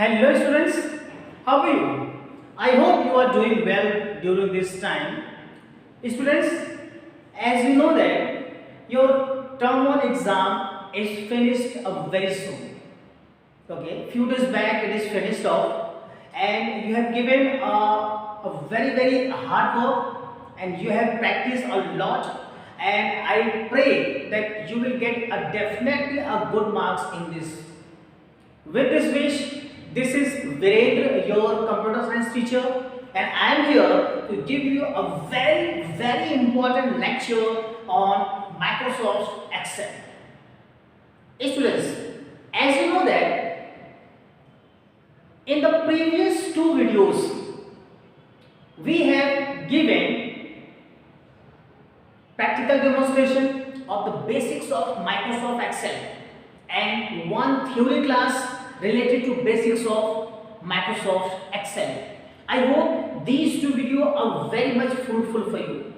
Hello students, how are you? I hope you are doing well during this time. Students, as you know that your term 1 exam is finished very soon. Okay, few days back it is finished off and you have given a very hard work and you have practiced a lot, and I pray that you will get a definitely a good marks in this. With this wish, this is Virendra, your computer science teacher, and I am here to give you a very important lecture on Microsoft Excel. Students, as you know that in the previous two videos, we have given practical demonstration of the basics of Microsoft Excel and one theory class related to basics of Microsoft Excel. I hope these two videos are very much fruitful for you.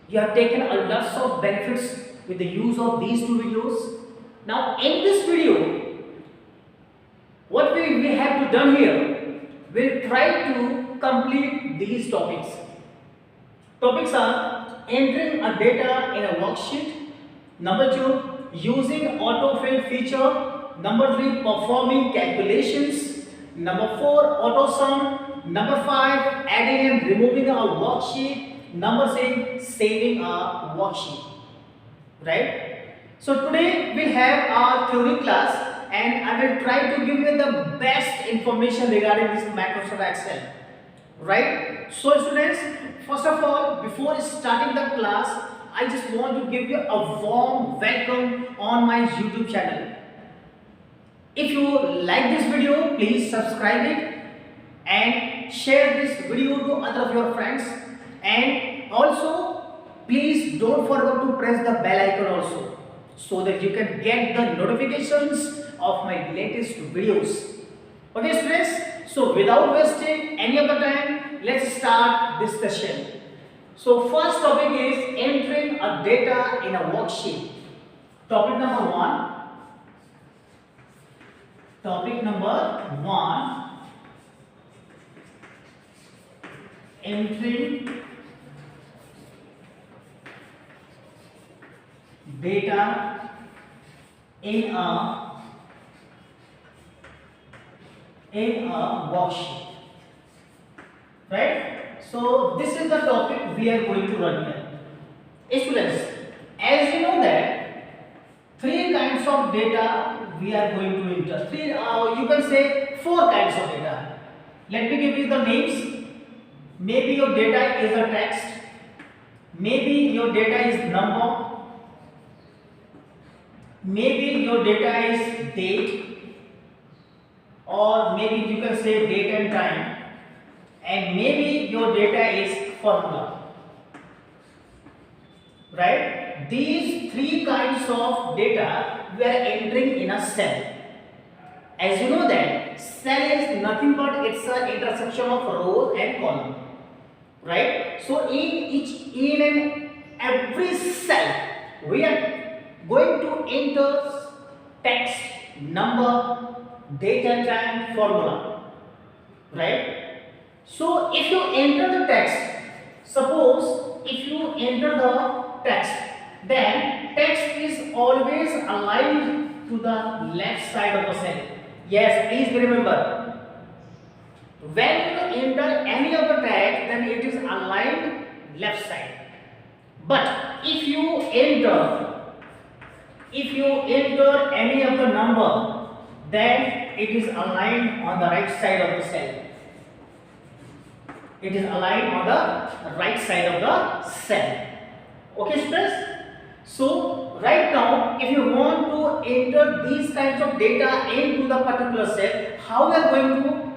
You have taken a lots of benefits with the use of these two videos. Now in this video, what we have to done here, we'll try to complete these topics. Topics are entering a data in a worksheet. Number 2, using autofill feature. Number 3, performing calculations. Number 4, auto sum. Number 5, adding and removing a worksheet. Number 6, saving a worksheet. Right? So today we have our theory class and I will try to give you the best information regarding this Microsoft Excel. Right? So students, first of all, before starting the class, I just want to give you a warm welcome on my YouTube channel. If you like this video, please subscribe it and share this video to other of your friends, and also please don't forget to press the bell icon also so that you can get the notifications of my latest videos. Okay students, so without wasting any of the time, let's start this session. So first topic is entering a data in a worksheet. Topic number 1. Topic number 1, entering data in a worksheet. Right? So this is the topic we are going to run here. Students, as you know that 3 kinds of data we are going to enter. 3, you can say 4 kinds of data. Let me give you the names. Maybe your data is a text. Maybe your data is number. Maybe your data is date. Or maybe you can say date and time. And maybe your data is formula. Right? These 3 kinds of data we are entering in a cell. As you know that cell is nothing but it's an intersection of rows and column. Right? So in and every cell we are going to enter text, number, date and time, formula. Right? So if you enter the text, suppose if you enter the text, then text is always aligned to the left side of the cell. Yes, please remember, when you enter any of the text, then it is aligned left side. But if you enter any of the number, then it is aligned on the right side of the cell. It is aligned on the right side of the cell. Okay students? So right now, if you want to enter these kinds of data into the particular cell, how we are going to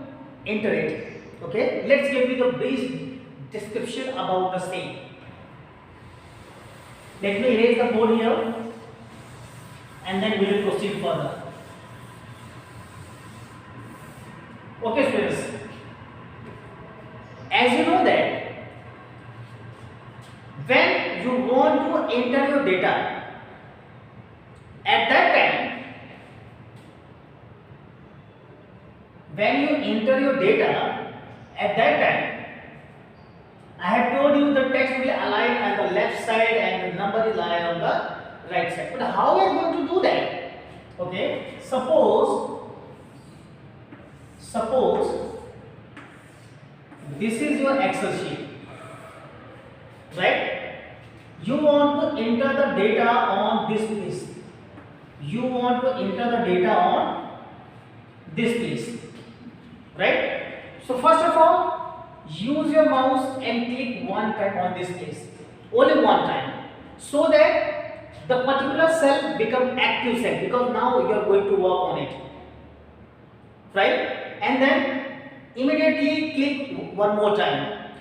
enter it? Okay, let's give you the brief description about the same. Let me erase the board here and then we will proceed further. Okay students, as you know that when you want to enter your data, at that time when you enter your data, at that time I have told you the text will align on the left side and the number will align on the right side. But how are we going to do that? Okay, suppose this is your Excel sheet, right? You want to enter the data on this place. You want to enter the data on this place, right? So first of all, use your mouse and click one time on this place, only one time, so that the particular cell become active cell, because now you are going to work on it, right? And then immediately click one more time.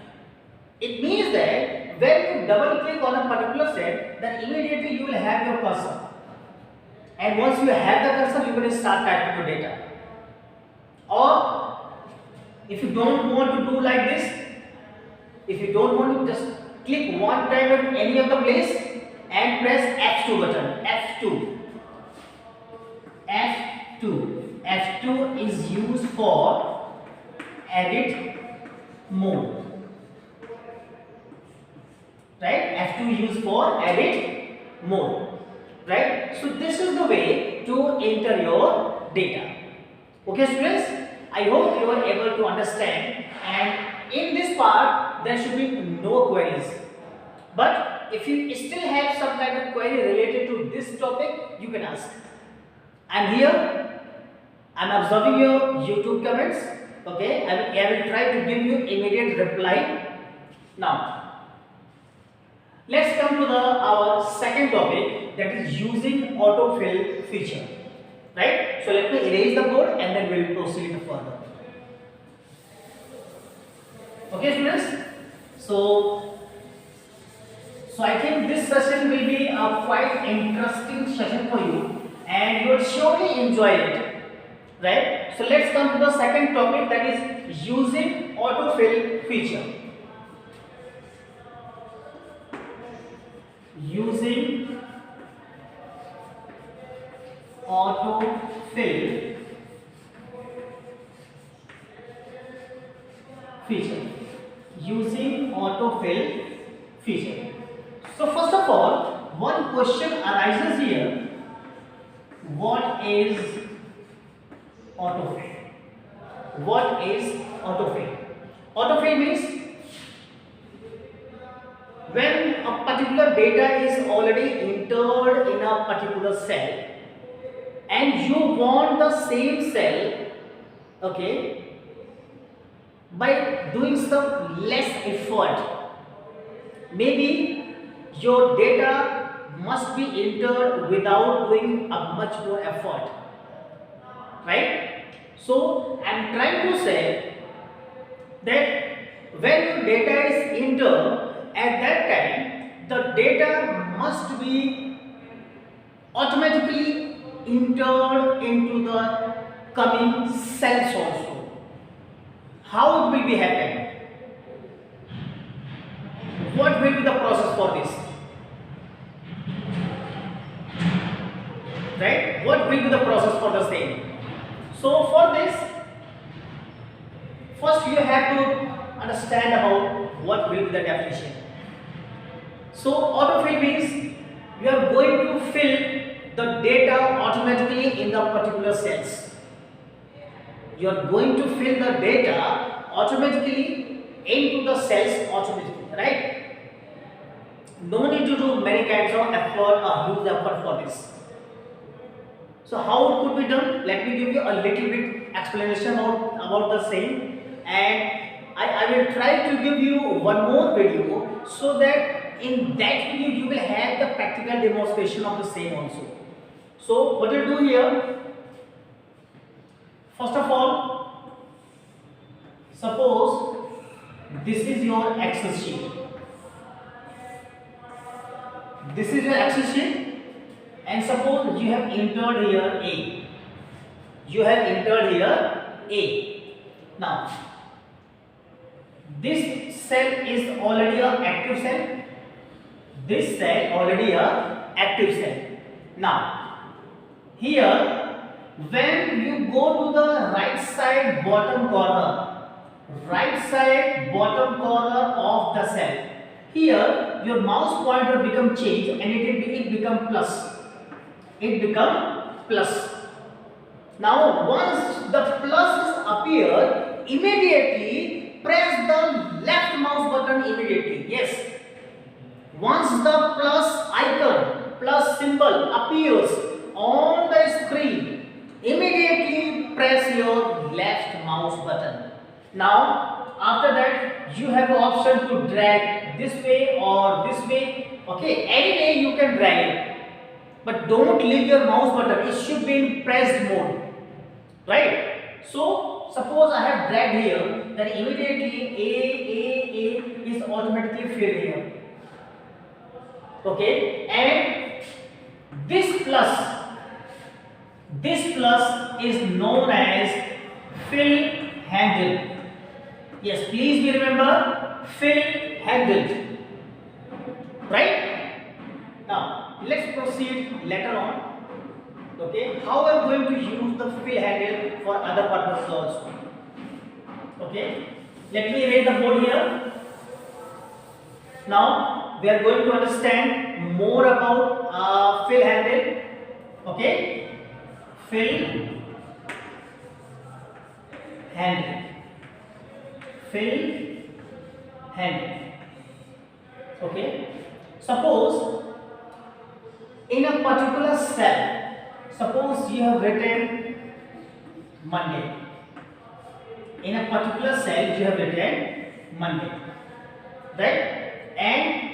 It means that when you double click on a particular cell, then immediately you will have your cursor, and once you have the cursor, you will start typing your data. Or if you don't want to do like this, if you don't want to, just click one time at any of the place and press F2 button. F2 is used for edit mode, right? F2 used for edit mode, right? So this is the way to enter your data. Okay, students, I hope you are able to understand, and in this part there should be no queries. But if you still have some kind of query related to this topic, you can ask. I'm here, I'm observing your YouTube comments. Okay, I will try to give you immediate reply. Now, let's come to our second topic, that is using autofill feature. Right? So let me erase the board and then we will proceed further. Okay, students? So I think this session will be a quite interesting session for you, and you will surely enjoy it. Right? So let's come to the second topic, that is using autofill feature. Using autofill feature. Using autofill feature. So first of all, one question arises here: what is autofill? What is autofill? Autofill means when a particular data is already entered in a particular cell, and you want the same cell, okay, by doing some less effort. Maybe your data must be entered without doing a much more effort, right? So I am trying to say that when your data is entered, at that time the data must be automatically entered into the coming cells also. How it will be happening? What will be the process for this? Right? What will be the process for the same? So for this, first you have to understand about what will be the definition. So autofill means you are going to fill the data automatically in the particular cells. You are going to fill the data automatically into the cells automatically, right? No need to do many kinds of effort or huge effort for this. So how it could be done? Let me give you a little bit explanation about the same, and I will try to give you one more video, so that in that video you will have the practical demonstration of the same also. So what you do here, first of all, suppose this is your Excel sheet. This is your Excel sheet, and suppose you have entered here A. You have entered here A. Now, this cell is already an active cell. This cell already a active cell. Now, here when you go to the right side bottom corner, of the cell, here your mouse pointer become changed and it become plus. It become plus. Now once the plus is appear, immediately press the left mouse button immediately. Yes. Once the plus icon, plus symbol appears on the screen, immediately press your left mouse button. Now after that you have the option to drag this way or this way. Okay, any way you can drag it. But don't leave your mouse button. It should be in pressed mode. Right? So suppose I have dragged here, then immediately A is automatically filled here. Okay, and this plus is known as fill handle. Yes, please be remember fill handle. Right? Now let's proceed later on. Okay, how I'm going to use the fill handle for other purposes also. Okay, let me erase the board here. Now we are going to understand more about fill handle. Okay, fill handle, fill handle. Okay, suppose in a particular cell, suppose you have written Monday. In a particular cell you have written Monday, right? And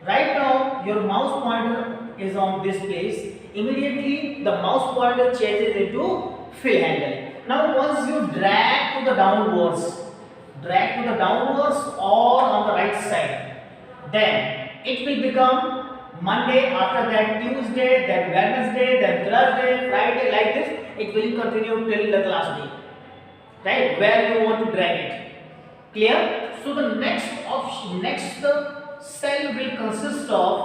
right now your mouse pointer is on this place. Immediately the mouse pointer changes into fill handle. Now once you drag to the downwards or on the right side, then it will become Monday, after that Tuesday, then Wednesday, then Thursday, Friday, like this. It will continue till the last day, right? Where you want to drag it. Clear? So the next cell will consist of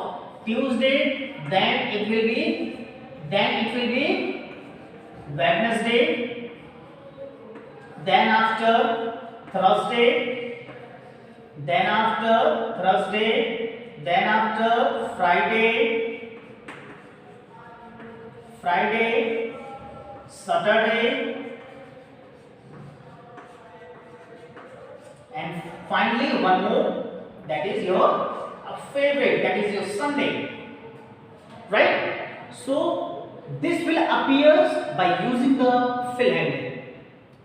Tuesday, then it will be Wednesday, then after Thursday, then after Friday, Saturday, and finally one more, that is your favorite, that is your Sunday, right? So this will appear by using the fill handle,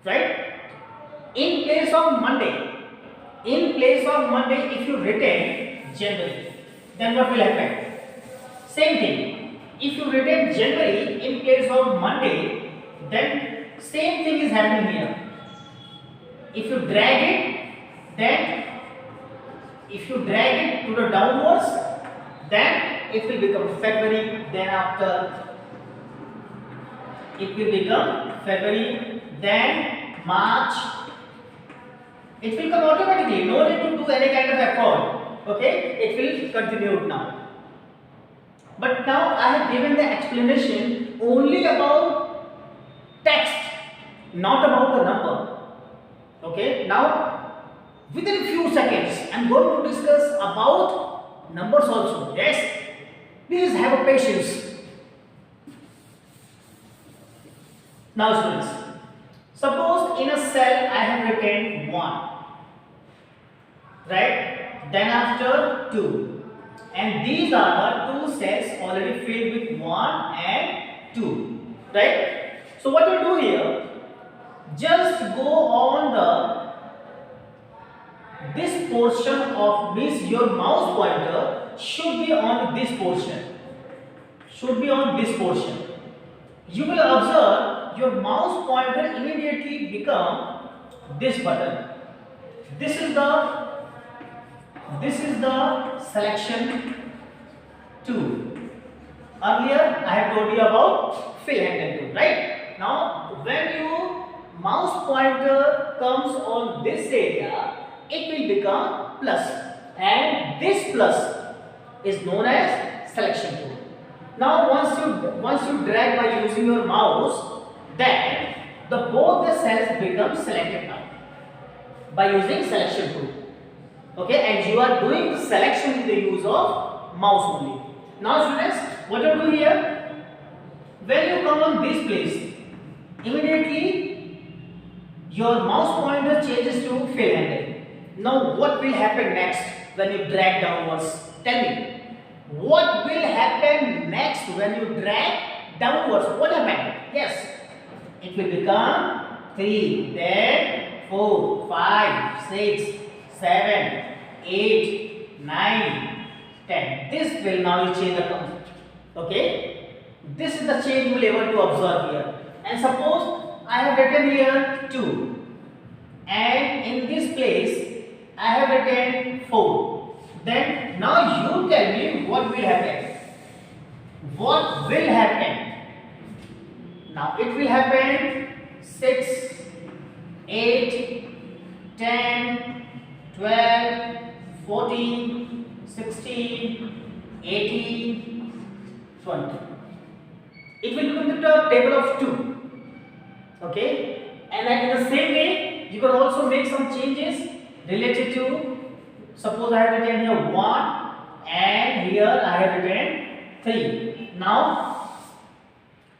right? In place of Monday, if you retain January, then what will happen? Same thing. If you retain January in place of Monday, then same thing is happening here. If you drag it to the downwards, then it will become February, then after it will become February, then March. It will come automatically, no need to do any kind of effort. Okay, it will continue now. But now I have given the explanation only about text, not about the number. Okay, now within few seconds I am going to discuss about numbers also. Yes, please have a patience. Now students, suppose in a cell I have written 1, right? Then after 2, and these are the 2 cells already filled with 1 and 2, right? So what you do here, just go on this portion of this, your mouse pointer should be on this portion, you will observe your mouse pointer immediately become this button. This is the selection 2. Earlier I have told you about fill handle 2, right? Now when your mouse pointer comes on this area, it will become plus, and this plus is known as selection 2. Now once you drag by using your mouse, then both the cells become selected now by using selection tool. Okay, and you are doing selection with the use of mouse only. Now students, what you do here, when you come on this place, immediately your mouse pointer changes to fill handle. Now what will happen next when you drag downwards? Tell me, what will happen next when you drag downwards? What happened? Yes, it will become 3, then 4, 5, 6, 7, 8, 9, 10. This will now you change the concept. Okay, this is the change you will able to observe here. And suppose I have written here 2, and in this place I have written 4. Then now you tell me what will happen. What will happen? Now it will happen 6, 8, 10, 12, 14, 16, 18, 20. It will become the table of 2. Okay, and then in the same way you can also make some changes related to, suppose I have written here 1 and here I have written 3. Now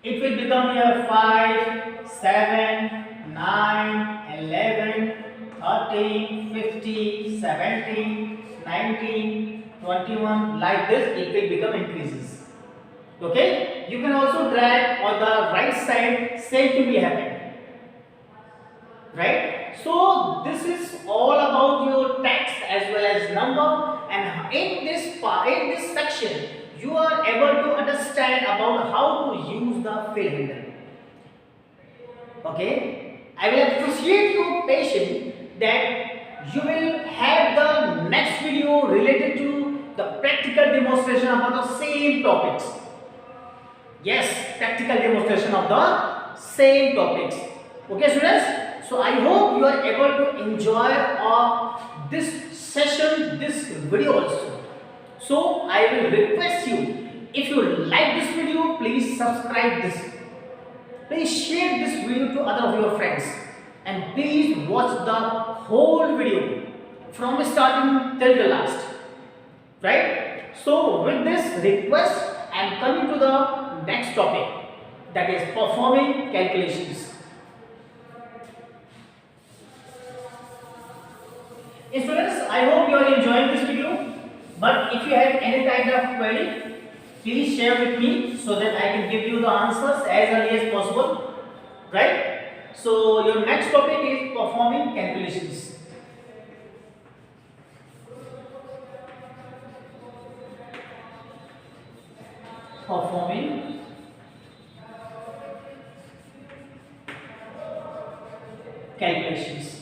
it will become here 5, 7, 9, 11, 13, 15, 17, 19, 21. Like this it will become increases. Okay, you can also drag on the right side, same thing will happen, right? So this is all about your text as well as number, and in this part, in this section you are able to understand about how to use the fill handle. Okay, I will appreciate your patience that you will have the next video related to the practical demonstration about the same topics. Yes, practical demonstration of the same topics. Okay students, so I hope you are able to enjoy this session, this video also. So I will request you, if you like this video, please subscribe this. Please share this video to other of your friends, and please watch the whole video from starting till the last. Right? So with this request, I am coming to the next topic, that is performing calculations. Students, I hope you are enjoying this video, but if you have any kind of query, please share with me so that I can give you the answers as early as possible. Right? So your next topic is performing calculations. Performing calculations.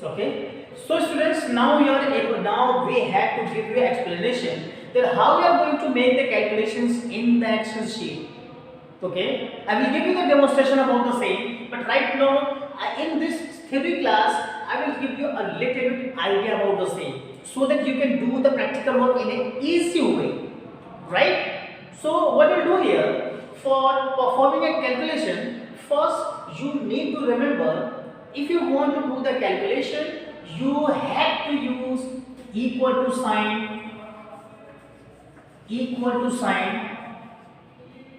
Okay, so students, now we have to give you explanation that how we are going to make the calculations in the Excel sheet. Okay, I will give you the demonstration about the same, but right now in this theory class I will give you a little bit idea about the same, so that you can do the practical work in an easy way, right? So what we'll do here, for performing a calculation, first you need to remember, if you want to do the calculation, you have to use equal to sign,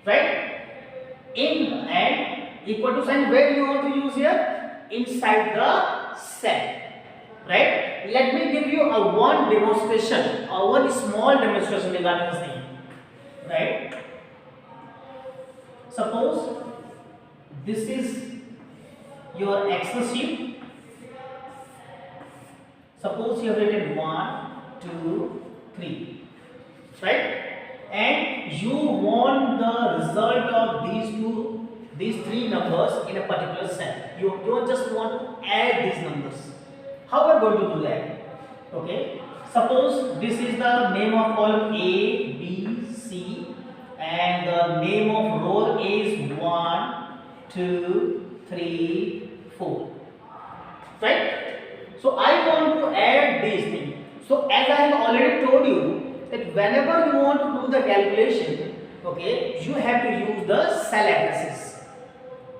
right? In and equal to sign, where you want to use here? Inside the cell. Right? Let me give you a one demonstration or one small demonstration regarding the same. Right? Suppose this is your Excel sheet. Suppose you have written 1, 2, 3. Right? And you want the result of these three numbers in a particular cell. You don't just want to add these numbers. How are we going to do that? Okay, suppose this is the name of column A, B, C, and the name of row is 1, 2, 3, 4. Right? So I want to add these things. So as I have already told you that whenever you want to do the calculation, okay, you have the cell addresses.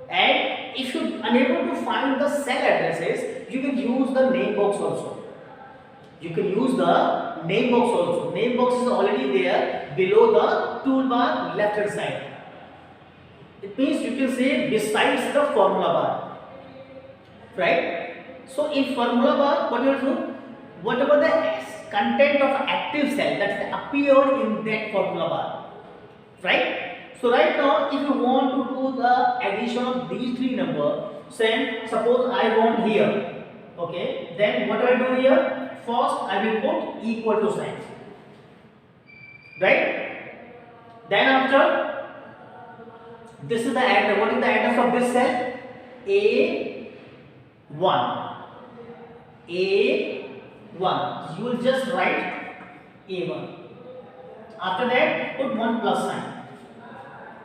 And if you are unable to find the cell addresses, you can use the name box also. You can use the name box also. Name box is already there below the toolbar left hand side. It means you can say besides the formula bar, right? So in formula bar, what you will do? Whatever the content of active cell that appeared in that formula bar, right? So right now, if you want to do the addition of these three numbers, say suppose I want here, okay? Then what I do here? First, I will put equal to sign, right? Then after, this is the address. What is the address of this cell? A1. A1. You will just write A1. After that, put 1 plus sign,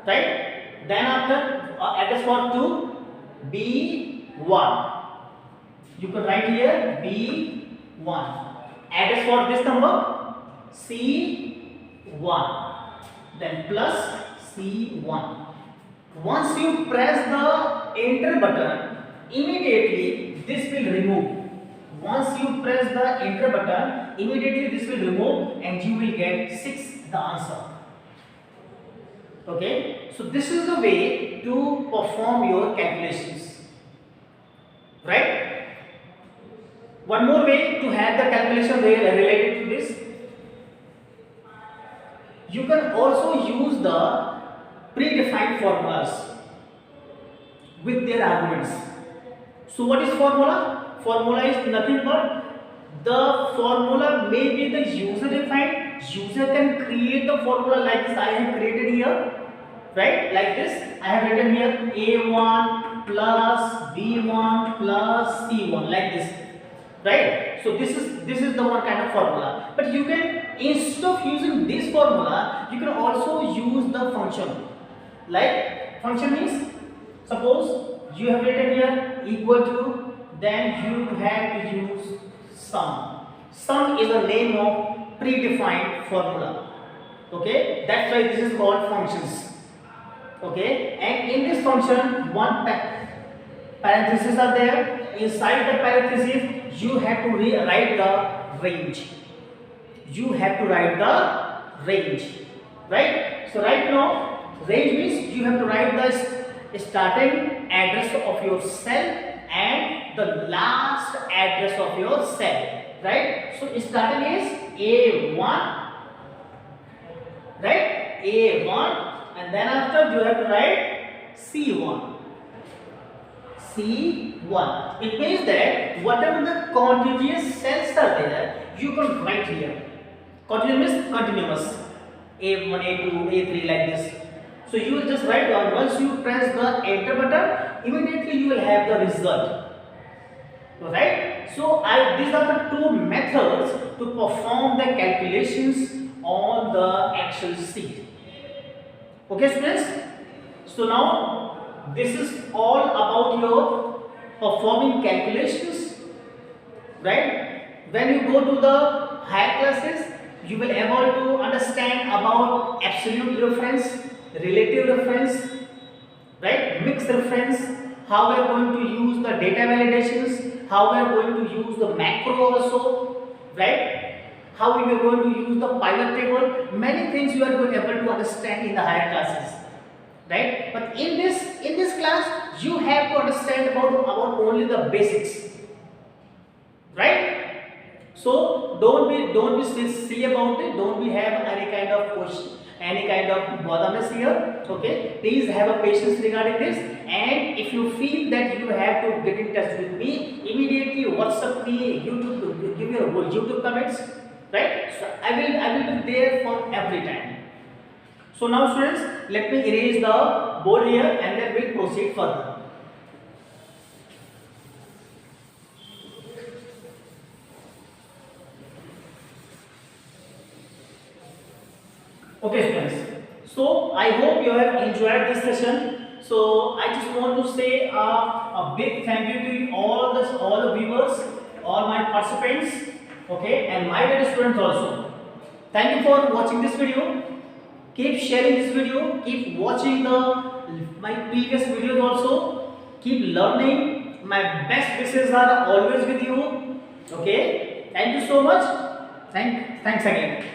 right? Then after, address for 2, B1. You can write here B1. Address for this number, C1. Then plus C1. Once you press the enter button, immediately this will remove. Once you press the enter button, immediately this will remove and you will get 6, the answer. Okay, so this is the way to perform your calculations, right? One more way to have the calculation related to this, you can also use the predefined formulas with their arguments. So what is formula? Formula is nothing but the formula may be the user defined. User can create the formula like this I have created here, right? Like this I have written here A1 plus B1 plus C1 like this, right? So this is the one kind of formula. But you can, instead of using this formula, you can also use the function. Like function means, suppose you have written here equal to, then you have to use sum. Sum is the name of predefined formula. Okay, that's why this is called functions. Okay, and in this function, one parentheses are there. Inside the parentheses, you have to write the range. You have to write the range, right? So right now, range means you have to write the starting address of your cell and the last address of your cell, right? So starting is A1, right? A1, and then after you have to write C1. C1. It means that whatever the contiguous cells are there, you can write here. Continuous means continuous. A1, A2, A3 like this. So you will just write down. Once you press the enter button, immediately you will have the result. Right? So these are the two methods to perform the calculations on the Excel sheet. Okay, students? So now this is all about your performing calculations, right? When you go to the higher classes, you will able to understand about absolute reference, relative reference, right? Mixed reference, how we are going to use the data validations, how we are going to use the macro also, right? How we are going to use the pivot table. Many things you are going to be able to understand in the higher classes, right? But in this class, you have to understand about only the basics, right? So don't be silly about it. Don't be have any kind of question, any kind of botherness here. Okay, please have a patience regarding this. And if you feel that you have to get in touch with me, immediately WhatsApp me, YouTube, give your YouTube comments, right? So I will be there for every time. So now students, let me erase the board here and then we'll proceed further. Okay students, so I hope you have enjoyed this session. So I just want to say a big thank you to all the viewers, all my participants, okay, and my dear students also. Thank you for watching this video. Keep sharing this video, keep watching my previous videos also, keep learning. My best wishes are always with you. Okay, thank you so much. Thanks again.